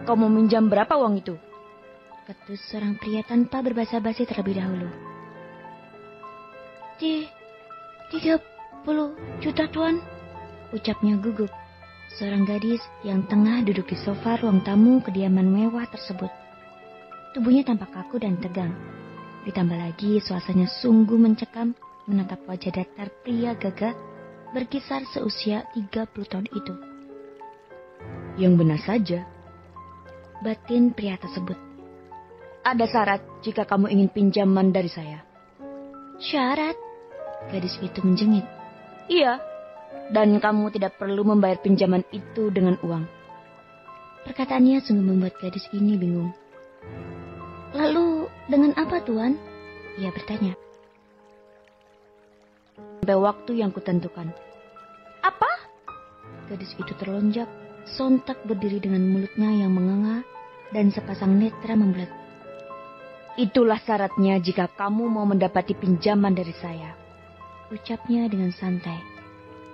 Kau mau minjam berapa uang itu? Ketus seorang pria tanpa berbasa-basi terlebih dahulu. 30 juta tuan, ucapnya gugup. Seorang gadis yang tengah duduk di sofa ruang tamu kediaman mewah tersebut. Tubuhnya tampak kaku dan tegang. Ditambah lagi suasananya sungguh mencekam menatap wajah datar pria gagah berkisar seusia 30 tahun itu. Yang benar saja, batin pria tersebut. Ada syarat jika kamu ingin pinjaman dari saya. Syarat? Gadis itu menjengit. Iya, dan kamu tidak perlu membayar pinjaman itu dengan uang. Perkataannya sungguh membuat gadis ini bingung. Lalu dengan apa tuan? Ia bertanya. Sampai waktu yang kutentukan. Apa? Gadis itu terlonjak, sontak berdiri dengan mulutnya yang menganga dan sepasang netra membelat. Itulah syaratnya jika kamu mau mendapati pinjaman dari saya, ucapnya dengan santai,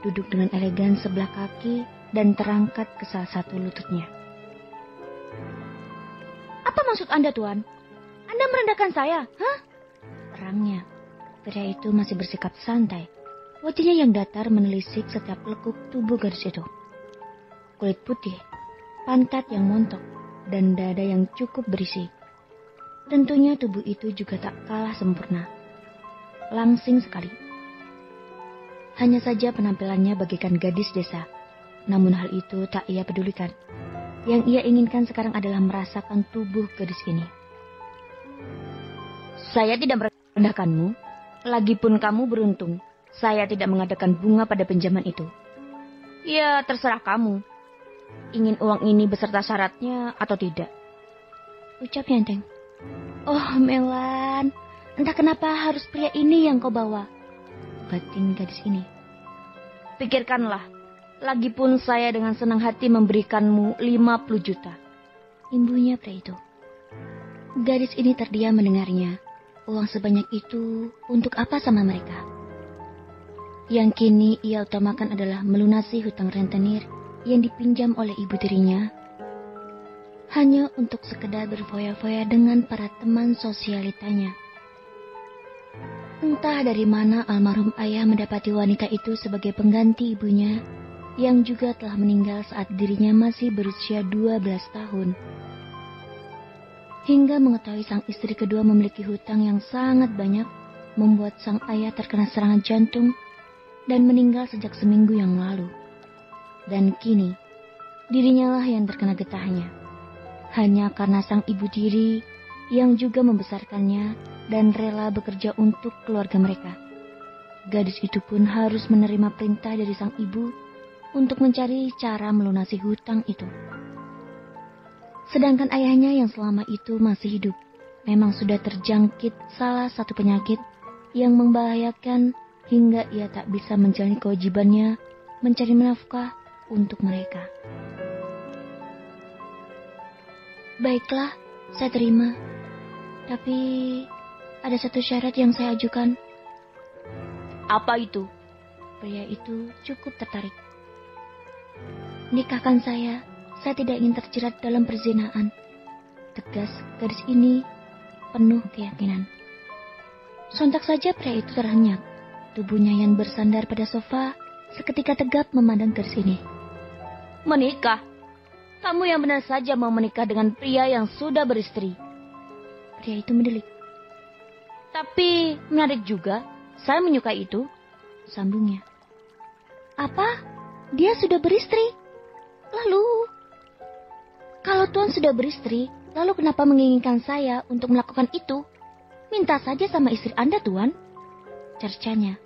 duduk dengan elegan sebelah kaki dan terangkat ke salah satu lututnya. Apa maksud Anda, tuan? Anda merendahkan saya, hah? Terangnya. Pria itu masih bersikap santai. Wajahnya yang datar menelisik setiap lekuk tubuh gadis itu. Kulit putih, pantat yang montok, dan dada yang cukup berisi. Tentunya tubuh itu juga tak kalah sempurna. Langsing sekali. Hanya saja penampilannya bagaikan gadis desa. Namun hal itu tak ia pedulikan. Yang ia inginkan sekarang adalah merasakan tubuh gadis ini. Saya tidak merendahkanmu. Lagipun kamu beruntung. Saya tidak mengadakan bunga pada pinjaman itu. Ya, terserah kamu. Ingin uang ini beserta syaratnya atau tidak? Ucapnya enteng. Oh, Melan. Entah kenapa harus pria ini yang kau bawa. Batin gadis ini. Pikirkanlah. Lagipun saya dengan senang hati memberikanmu 50 juta. Imbunya pria itu. Gadis ini terdiam mendengarnya. Uang sebanyak itu untuk apa sama mereka? Yang kini ia utamakan adalah melunasi hutang rentenir yang dipinjam oleh ibu tirinya. Hanya untuk sekedar berfoya-foya dengan para teman sosialitanya. Entah dari mana almarhum ayah mendapati wanita itu sebagai pengganti ibunya yang juga telah meninggal saat dirinya masih berusia 12 tahun. Hingga mengetahui sang istri kedua memiliki hutang yang sangat banyak, membuat sang ayah terkena serangan jantung dan meninggal sejak seminggu yang lalu. Dan kini, dirinya lah yang terkena getahnya. Hanya karena sang ibu tiri yang juga membesarkannya dan rela bekerja untuk keluarga mereka. Gadis itu pun harus menerima perintah dari sang ibu untuk mencari cara melunasi hutang itu. Sedangkan ayahnya yang selama itu masih hidup, memang sudah terjangkit salah satu penyakit yang membahayakan hingga ia tak bisa menjalani kewajibannya mencari nafkah untuk mereka. Baiklah, saya terima. Tapi ada satu syarat yang saya ajukan. Apa itu? Pria itu cukup tertarik. Nikahkan saya tidak ingin terjerat dalam perzinaan. Tegas gadis ini penuh keyakinan. Sontak saja pria itu terhenyak. Tubuhnya yang bersandar pada sofa seketika tegap memandang gadis ini. Menikah? Kamu yang benar saja mau menikah dengan pria yang sudah beristri. Pria itu mendelik. Tapi menarik juga, saya menyukai itu. Sambungnya. Apa? Dia sudah beristri? Lalu? Kalau Tuan sudah beristri, lalu kenapa menginginkan saya untuk melakukan itu? Minta saja sama istri Anda, Tuan. Cercanya.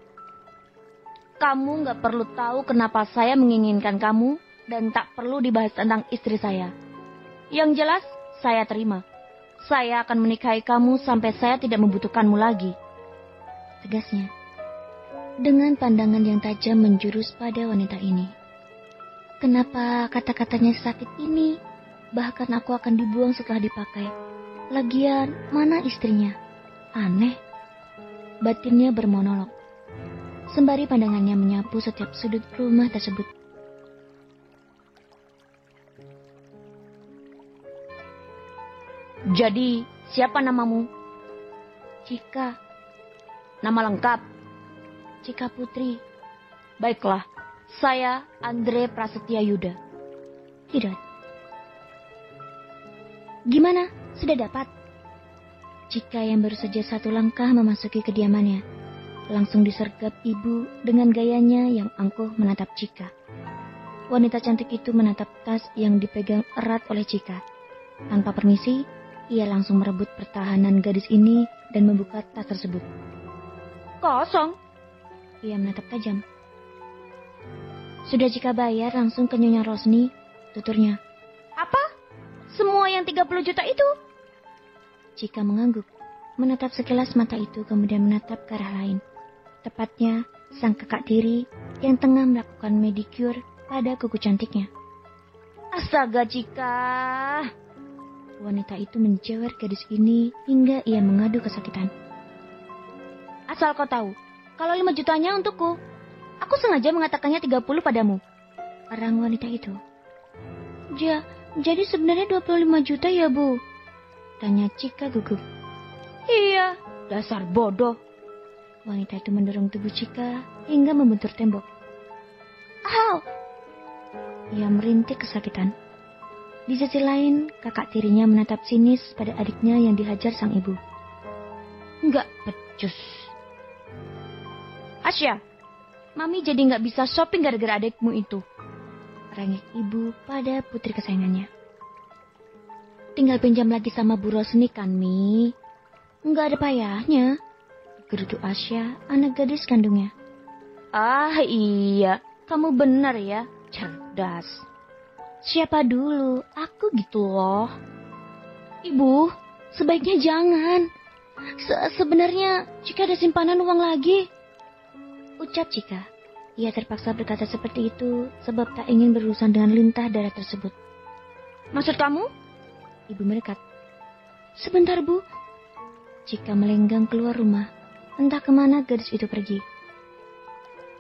Kamu gak perlu tahu kenapa saya menginginkan kamu dan tak perlu dibahas tentang istri saya. Yang jelas, saya terima. Saya akan menikahi kamu sampai saya tidak membutuhkanmu lagi. Tegasnya. Dengan pandangan yang tajam menjurus pada wanita ini. Kenapa kata-katanya sakit ini? Bahkan aku akan dibuang setelah dipakai. Lagian, mana istrinya? Aneh. Batinnya bermonolog. Sembari pandangannya menyapu setiap sudut rumah tersebut. Jadi, siapa namamu? Cika. Nama lengkap? Cika Putri. Baiklah, saya Andre Prasetya Yuda. Tidak. Gimana? Sudah dapat? Cika yang baru saja satu langkah memasuki kediamannya, langsung disergap ibu dengan gayanya yang angkuh menatap Cika. Wanita cantik itu menatap tas yang dipegang erat oleh Cika. Tanpa permisi, ia langsung merebut pertahanan gadis ini dan membuka tas tersebut. Kosong. Ia menatap tajam. Sudah Cika bayar langsung ke Nyonya Rosni, tuturnya. Apa? Semua yang 30 juta itu? Cika mengangguk, menatap sekilas mata itu kemudian menatap ke arah lain. Tepatnya sang kakak tiri yang tengah melakukan medicure pada kuku cantiknya. Astaga Cika. Wanita itu menjewer gadis ini hingga ia mengadu kesakitan. Asal kau tahu, kalau 5 jutanya untukku, aku sengaja mengatakannya 30 padamu. Orang wanita itu. Jadi sebenarnya 25 juta ya, Bu? Tanya Cika gugup. Iya, dasar bodoh. Wanita itu mendorong tubuh Cika hingga membentur tembok. Au! Ia merintih kesakitan. Di sisi lain, kakak tirinya menatap sinis pada adiknya yang dihajar sang ibu. Enggak becus. Asya, Mami jadi nggak bisa shopping gara-gara adikmu itu. Rengek ibu pada putri kesayangannya. Tinggal pinjam lagi sama Bu Rosni kan, Mi? Nggak ada payahnya. Gerutu Asya, anak gadis kandungnya. Ah iya, kamu benar ya, cerdas. Siapa dulu? Aku gitu loh. Ibu, sebaiknya jangan. Sebenarnya Cika ada simpanan uang lagi. Ucap Cika. Ia terpaksa berkata seperti itu sebab tak ingin berurusan dengan lintah darah tersebut. Maksud kamu? Ibu mendekat. Sebentar, Bu. Cika melenggang keluar rumah. Entah kemana gadis itu pergi.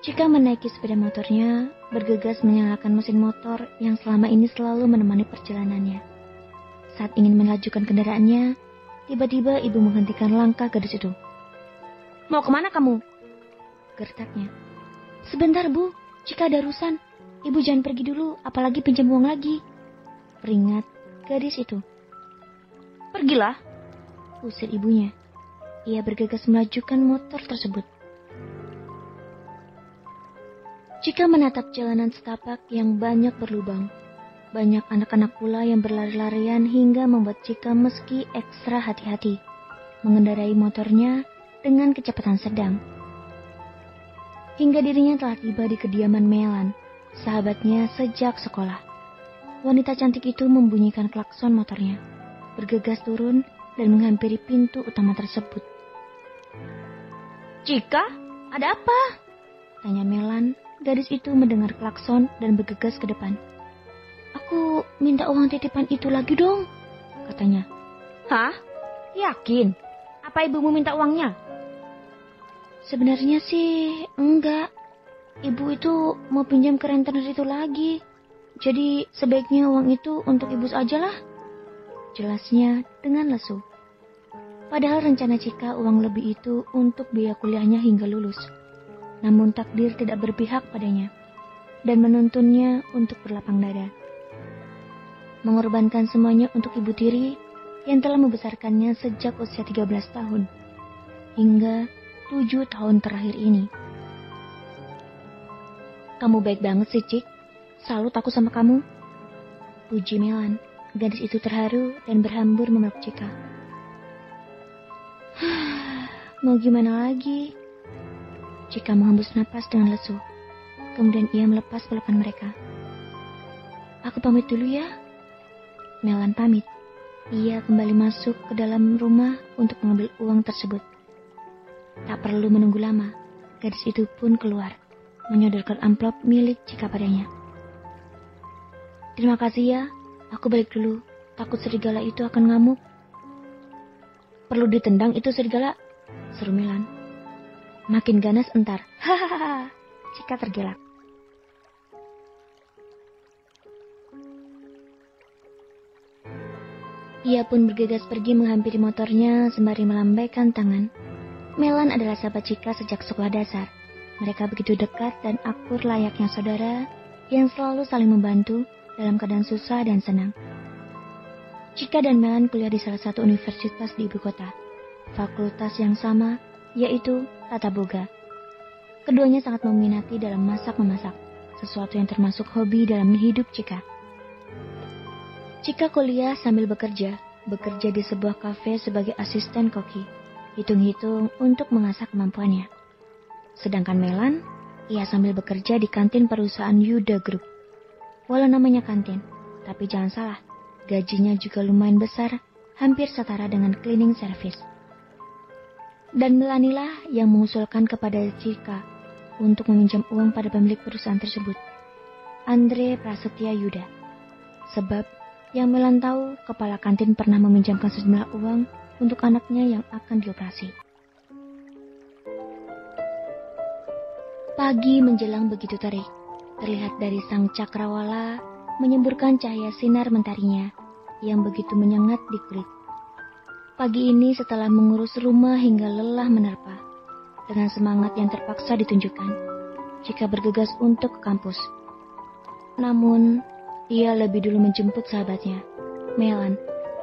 Cika menaiki sepeda motornya, bergegas menyalakan mesin motor yang selama ini selalu menemani perjalanannya. Saat ingin melajukan kendaraannya, tiba-tiba ibu menghentikan langkah gadis itu. Mau kemana kamu? Gertaknya. Sebentar, Bu. Cika ada urusan. Ibu jangan pergi dulu, apalagi pinjam uang lagi. Peringat gadis itu. Pergilah, usir ibunya. Ia bergegas melajukan motor tersebut. Cika menatap jalanan setapak yang banyak berlubang. Banyak anak-anak pula yang berlari-larian hingga membuat Cika meski ekstra hati-hati mengendarai motornya dengan kecepatan sedang. Hingga dirinya telah tiba di kediaman Melan, sahabatnya sejak sekolah. Wanita cantik itu membunyikan klakson motornya, bergegas turun dan menghampiri pintu utama tersebut. Cika, ada apa? Tanya Melan. Gadis itu mendengar klakson dan bergegas ke depan. Aku minta uang titipan itu lagi dong, katanya. Hah? Yakin? Apa ibumu minta uangnya? Sebenarnya sih enggak. Ibu itu mau pinjam ke rentenir itu lagi. Jadi sebaiknya uang itu untuk ibu saja lah. Jelasnya dengan lesu. Padahal rencana Cika uang lebih itu untuk biaya kuliahnya hingga lulus. Namun takdir tidak berpihak padanya dan menuntunnya untuk berlapang dada. Mengorbankan semuanya untuk ibu tiri yang telah membesarkannya sejak usia 13 tahun hingga 7 tahun terakhir ini. Kamu baik banget sih, Cik. Salut aku sama kamu. Puji Melan. Gadis itu terharu dan berhambur memeluk Cika. Mau gimana lagi? Cika menghembus napas dengan lesu. Kemudian ia melepas pelukan mereka. Aku pamit dulu ya. Melan pamit. Ia kembali masuk ke dalam rumah untuk mengambil uang tersebut. Tak perlu menunggu lama. Gadis itu pun keluar, menyodorkan amplop milik Cika padanya. Terima kasih ya. Aku balik dulu. Takut serigala itu akan ngamuk. Perlu ditendang itu serigala, seru Melan. Makin ganas entar. Hahaha. Cika tergelak. Ia pun bergegas pergi menghampiri motornya sembari melambaikan tangan. Melan adalah sahabat Chika sejak sekolah dasar. Mereka begitu dekat dan akur layaknya saudara yang selalu saling membantu dalam keadaan susah dan senang. Chika dan Melan kuliah di salah satu universitas di ibu kota. Fakultas yang sama, yaitu Tata Boga. Keduanya sangat meminati dalam masak-memasak, sesuatu yang termasuk hobi dalam hidup Chika. Chika kuliah sambil bekerja di sebuah kafe sebagai asisten koki, hitung-hitung untuk mengasah kemampuannya. Sedangkan Melan, ia sambil bekerja di kantin perusahaan Yuda Group. Walau namanya kantin, tapi jangan salah, gajinya juga lumayan besar, hampir setara dengan cleaning service. Dan Melanilah yang mengusulkan kepada Chika untuk meminjam uang pada pemilik perusahaan tersebut, Andre Prasetya Yuda. Sebab yang Melan tahu, kepala kantin pernah meminjamkan sejumlah uang untuk anaknya yang akan dioperasi. Pagi menjelang begitu terik, terlihat dari sang cakrawala menyemburkan cahaya sinar mentarinya yang begitu menyengat di kulit. Pagi ini setelah mengurus rumah hingga lelah menerpa, dengan semangat yang terpaksa ditunjukkan, Chika bergegas untuk ke kampus. Namun, ia lebih dulu menjemput sahabatnya, Melan,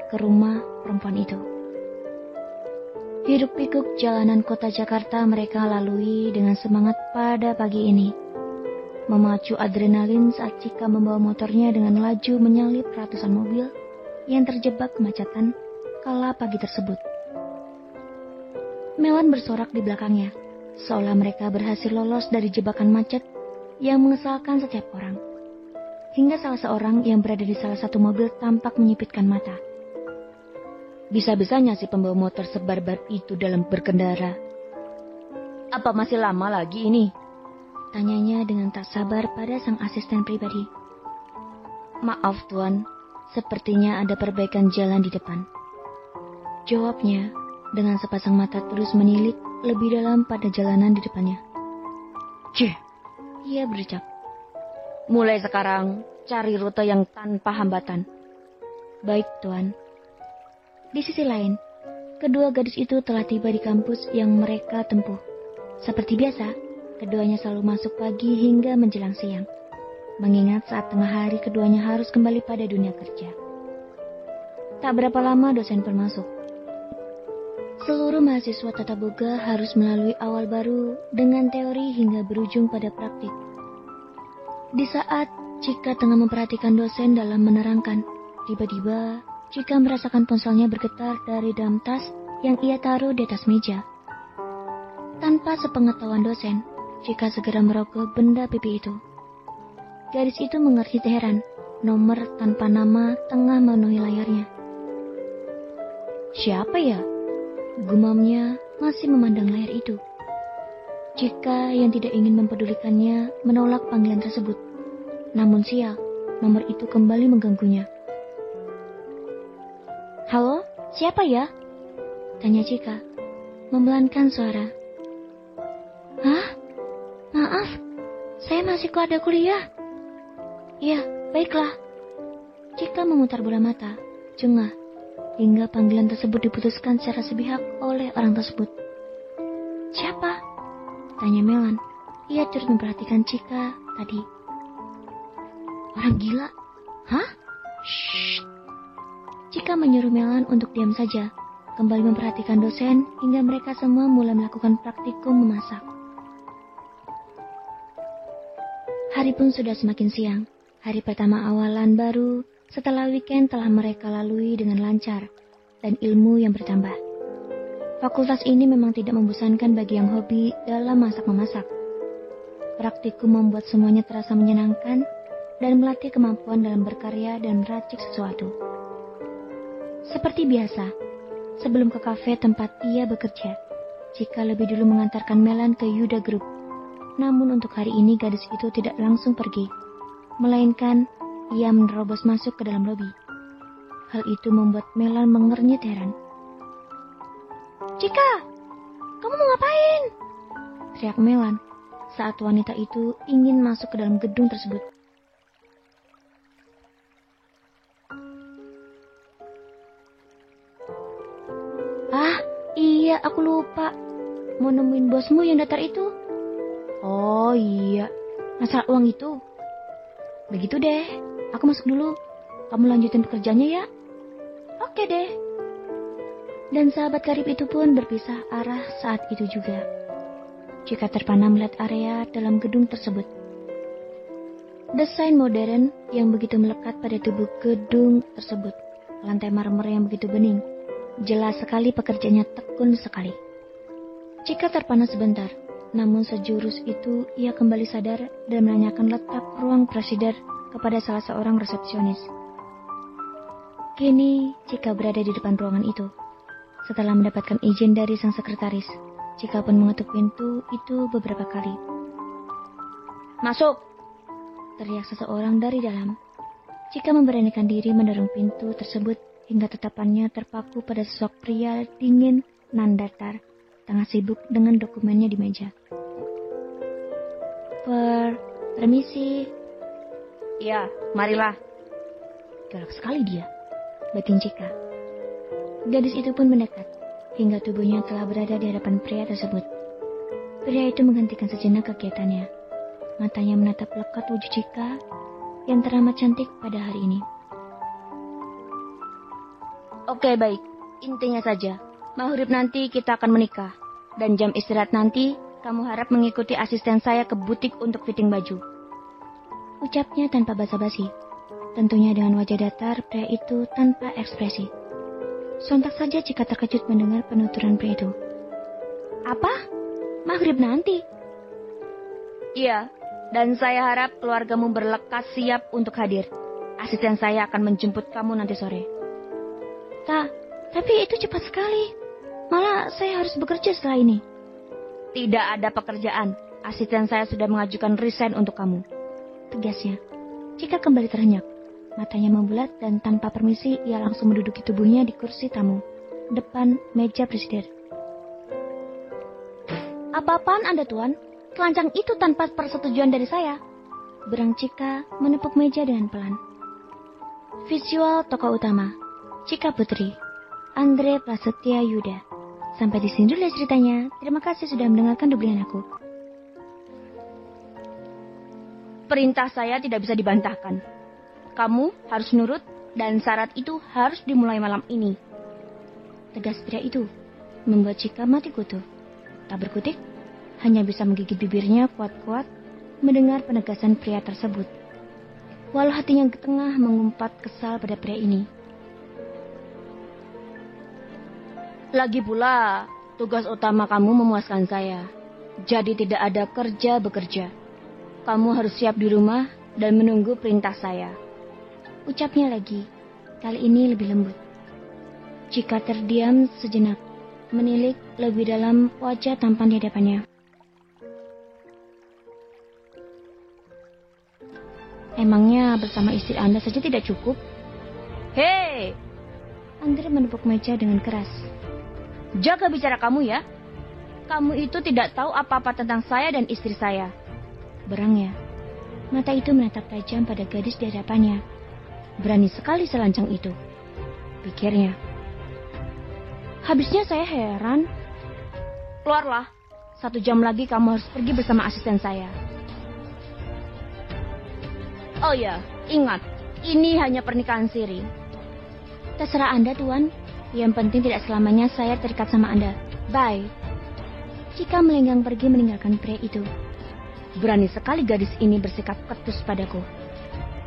ke rumah perempuan itu. Hiruk-pikuk jalanan kota Jakarta mereka lalui dengan semangat pada pagi ini. Memacu adrenalin saat Chika membawa motornya dengan laju menyalip ratusan mobil yang terjebak kemacetan kala pagi tersebut. Melan bersorak di belakangnya, seolah mereka berhasil lolos dari jebakan macet yang mengesalkan setiap orang. Hingga salah seorang yang berada di salah satu mobil tampak menyipitkan mata. Bisa-bisanya si pembawa motor sebarbar itu dalam berkendara. Apa masih lama lagi ini? Tanyanya dengan tak sabar pada sang asisten pribadi. Maaf Tuan, sepertinya ada perbaikan jalan di depan. Jawabnya dengan sepasang mata terus menilik lebih dalam pada jalanan di depannya. Cih, ia berucap. Mulai sekarang cari rute yang tanpa hambatan. Baik Tuan. Di sisi lain, kedua gadis itu telah tiba di kampus yang mereka tempuh. Seperti biasa, keduanya selalu masuk pagi hingga menjelang siang. Mengingat saat tengah hari keduanya harus kembali pada dunia kerja. Tak berapa lama dosen pun masuk. Seluruh mahasiswa Tata Boga harus melalui awal baru dengan teori hingga berujung pada praktik. Di saat Chika tengah memperhatikan dosen dalam menerangkan, tiba-tiba Chika merasakan ponselnya bergetar dari dalam tas yang ia taruh di atas meja. Tanpa sepengetahuan dosen, Chika segera merogoh benda pipi itu. Gadis itu mengerti heran, nomor tanpa nama tengah memenuhi layarnya. Siapa ya? Gumamnya masih memandang layar itu. Chika yang tidak ingin mempedulikannya menolak panggilan tersebut. Namun sial, nomor itu kembali mengganggunya. Halo, siapa ya? Tanya Chika, membelankan suara. Hah? Maaf, saya masih ada kuliah. Ya, baiklah. Chika memutar bola mata, jengah, hingga panggilan tersebut diputuskan secara sepihak oleh orang tersebut. Siapa? Tanya Melan. Ia turut memperhatikan Chika tadi. Orang gila? Hah? Shh. Chika menyuruh Melan untuk diam saja, kembali memperhatikan dosen hingga mereka semua mulai melakukan praktikum memasak. Hari pun sudah semakin siang. Hari pertama awalan baru setelah weekend telah mereka lalui dengan lancar dan ilmu yang bertambah. Fakultas ini memang tidak membosankan bagi yang hobi dalam masak-memasak. Praktikum membuat semuanya terasa menyenangkan dan melatih kemampuan dalam berkarya dan meracik sesuatu. Seperti biasa, sebelum ke kafe tempat ia bekerja, Chika lebih dulu mengantarkan Melan ke Yuda Group. Namun untuk hari ini gadis itu tidak langsung pergi, melainkan ia menerobos masuk ke dalam lobi. Hal itu membuat Melan mengernyit heran. Chika, kamu mau ngapain? Teriak Melan saat wanita itu ingin masuk ke dalam gedung tersebut. iya, aku lupa. Mau nemuin bosmu yang datar itu. Oh iya, masalah uang itu. Begitu deh, aku masuk dulu. Kamu lanjutin pekerjaannya ya. Oke deh. Dan sahabat karib itu pun berpisah arah saat itu juga. Cika terpana melihat area dalam gedung tersebut. Desain modern yang begitu melekat pada tubuh gedung tersebut. Lantai marmer yang begitu bening. Jelas sekali pekerjaannya tekun sekali. Cika terpana sebentar, namun sejurus itu ia kembali sadar dan menanyakan letak ruang presiden kepada salah seorang resepsionis. Kini Cika berada di depan ruangan itu. Setelah mendapatkan izin dari sang sekretaris, Cika pun mengetuk pintu itu beberapa kali. Masuk! Teriak seseorang dari dalam. Cika memberanikan diri mendorong pintu tersebut hingga tatapannya terpaku pada sosok pria dingin nan datar, tengah sibuk dengan dokumennya di meja. Permisi. Ya, marilah. Galak sekali dia, batin Cika. Gadis itu pun mendekat, hingga tubuhnya telah berada di hadapan pria tersebut. Pria itu menghentikan sejenak kegiatannya. Matanya menatap lekat wujud Cika yang teramat cantik pada hari ini. Oke, baik. Intinya saja, maghrib nanti kita akan menikah. Dan jam istirahat nanti, kamu harap mengikuti asisten saya ke butik untuk fitting baju. Ucapnya tanpa basa-basi. Tentunya dengan wajah datar pria itu tanpa ekspresi. Sontak saja Cika terkejut mendengar penuturan pria itu. Apa? Maghrib nanti? Iya, dan saya harap keluargamu berlekas siap untuk hadir. Asisten saya akan menjemput kamu nanti sore. Tapi itu cepat sekali. Malah saya harus bekerja setelah ini. Tidak ada pekerjaan. Asisten saya sudah mengajukan resign untuk kamu. Tegasnya. Cika kembali terhenyak. Matanya membulat dan tanpa permisi ia langsung menduduki tubuhnya di kursi tamu. Depan meja presiden. Apa-apaan Anda tuan? Telanjang itu tanpa persetujuan dari saya. Berang Cika menepuk meja dengan pelan. Visual tokoh utama. Cika Putri, Andre Prasetya Yuda. Sampai di sini dulu ceritanya. Terima kasih sudah mendengarkan dubbingan aku. Perintah saya tidak bisa dibantahkan. Kamu harus nurut dan syarat itu harus dimulai malam ini. Tegas pria itu membuat Cika mati kutu. Tak berkutik, hanya bisa menggigit bibirnya kuat-kuat mendengar penegasan pria tersebut. Walau hatinya tengah mengumpat kesal pada pria ini. Lagi pula, tugas utama kamu memuaskan saya. Jadi tidak ada kerja-bekerja. Kamu harus siap di rumah dan menunggu perintah saya. Ucapnya lagi, kali ini lebih lembut. Cika terdiam sejenak, menilik lebih dalam wajah tampan di hadapannya. Emangnya bersama istri Anda saja tidak cukup? Hei! Andre menepuk meja dengan keras. Jaga bicara kamu ya. Kamu itu tidak tahu apa-apa tentang saya dan istri saya. Berangnya. Mata itu menatap tajam pada gadis di hadapannya. Berani sekali selancang itu, pikirnya. Habisnya saya heran. Keluarlah. 1 jam lagi kamu harus pergi bersama asisten saya. Oh ya, ingat. Ini hanya pernikahan siri. Terserah Anda, Tuan. Yang penting tidak selamanya saya terikat sama Anda. Bye. Cika melenggang pergi meninggalkan pria itu. Berani sekali gadis ini bersikap ketus padaku.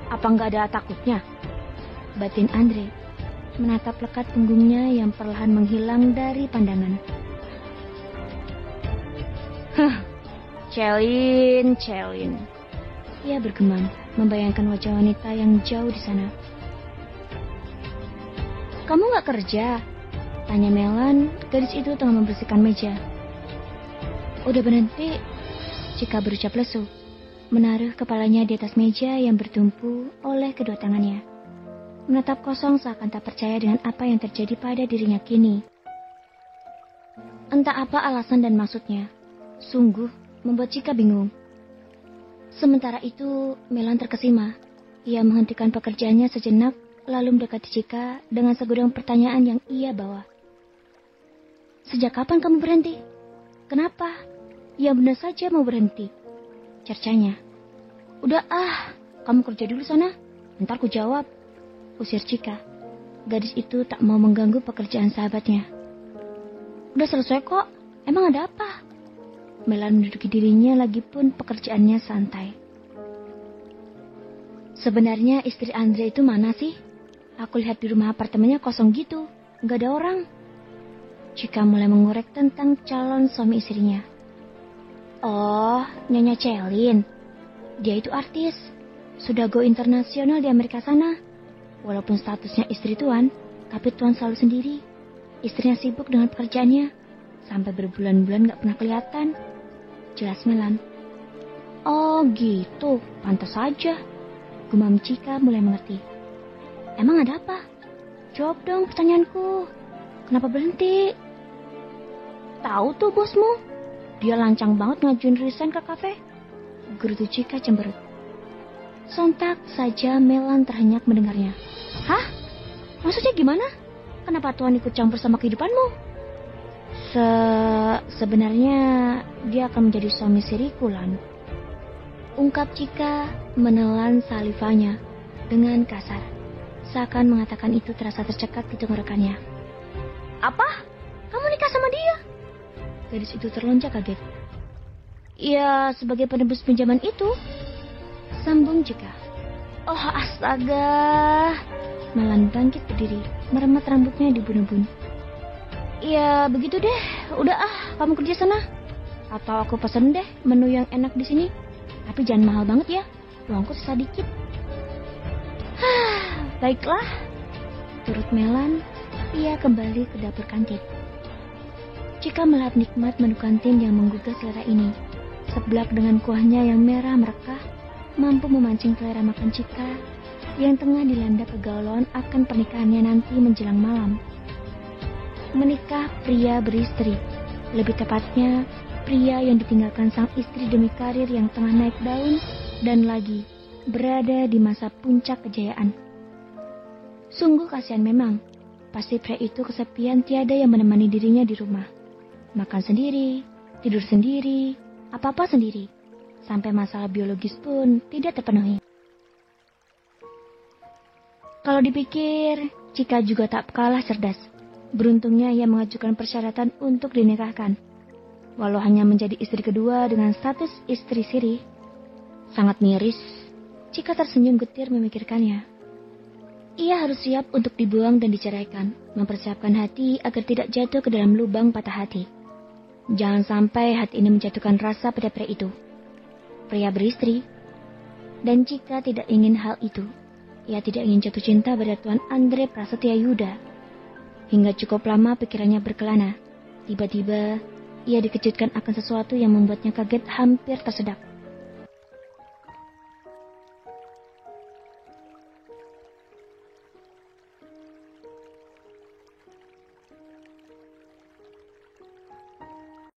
Apa nggak ada takutnya? Batin Andre menatap lekat punggungnya yang perlahan menghilang dari pandangan. Celin. Ia bergemam, membayangkan wajah wanita yang jauh di sana. Kamu gak kerja? Tanya Melan, gadis itu tengah membersihkan meja. Udah berhenti? Cika berucap lesu, menaruh kepalanya di atas meja yang bertumpu oleh kedua tangannya. Menatap kosong seakan tak percaya dengan apa yang terjadi pada dirinya kini. Entah apa alasan dan maksudnya, sungguh membuat Cika bingung. Sementara itu, Melan terkesima. Ia menghentikan pekerjaannya sejenak, lalu mendekati Cika dengan segudang pertanyaan yang ia bawa. Sejak kapan kamu berhenti? Kenapa? Ya benar saja mau berhenti. Cercanya. Udah kamu kerja dulu sana. Ntar ku jawab. Usir Chika. Gadis itu tak mau mengganggu pekerjaan sahabatnya. Udah selesai kok. Emang ada apa? Melan menduduki dirinya lagi pun pekerjaannya santai. Sebenarnya istri Andre itu mana sih? Aku lihat di rumah apartemennya kosong gitu. Gak ada orang. Chika mulai mengorek tentang calon suami istrinya. Oh, Nyonya Celin. Dia itu artis. Sudah go internasional di Amerika sana. Walaupun statusnya istri tuan, tapi tuan selalu sendiri. Istrinya sibuk dengan pekerjaannya. Sampai berbulan-bulan gak pernah kelihatan. Jelas Melan. Oh gitu, pantas saja. Gumam Chika mulai mengerti. Emang ada apa? Jawab dong pertanyaanku. Kenapa berhenti? Tahu tuh bosmu. Dia lancang banget ngajuin resign ke kafe. Gerutu Chika cemberut. Sontak saja Melan terhenyak mendengarnya. Hah? Maksudnya gimana? Kenapa Tuan ikut campur sama kehidupanmu? Sebenarnya dia akan menjadi suami siriku, Lan. Ungkap Chika menelan salivanya dengan kasar. Seakan mengatakan itu terasa tercekat di tenggorokannya. Apa? Kamu nikah sama dia? Gadis itu terlonjak kaget. Ya, sebagai penebus pinjaman itu. Sambung Chika. Oh astaga. Melan bangkit berdiri, meremat rambutnya di bun-bun. Ya begitu deh, udah kamu kerja sana. Atau aku pesen deh menu yang enak di sini. Tapi jangan mahal banget ya, uangku sisa dikit. Baiklah. Turut Melan, ia kembali ke dapur kantin. Chika melahap nikmat menu kantin yang menggugah selera ini. Seblak dengan kuahnya yang merah merekah, mampu memancing selera makan Chika yang tengah dilanda kegalauan akan pernikahannya nanti menjelang malam. Menikah pria beristri, lebih tepatnya pria yang ditinggalkan sang istri demi karir yang tengah naik daun dan lagi berada di masa puncak kejayaan. Sungguh kasihan memang, pasti pria itu kesepian tiada yang menemani dirinya di rumah. Makan sendiri, tidur sendiri, apa-apa sendiri, sampai masalah biologis pun tidak terpenuhi. Kalau dipikir, Chika juga tak kalah cerdas. Beruntungnya ia mengajukan persyaratan untuk dinikahkan. Walau hanya menjadi istri kedua dengan status istri siri. Sangat miris, Chika tersenyum getir memikirkannya. Ia harus siap untuk dibuang dan diceraikan, mempersiapkan hati agar tidak jatuh ke dalam lubang patah hati. Jangan sampai hati ini menjatuhkan rasa pada pria itu. Pria beristri. Dan Chika tidak ingin hal itu. Ia tidak ingin jatuh cinta pada Tuan Andre Prasetya Yuda. Hingga cukup lama pikirannya berkelana. Tiba-tiba, ia dikejutkan akan sesuatu yang membuatnya kaget hampir tersedak.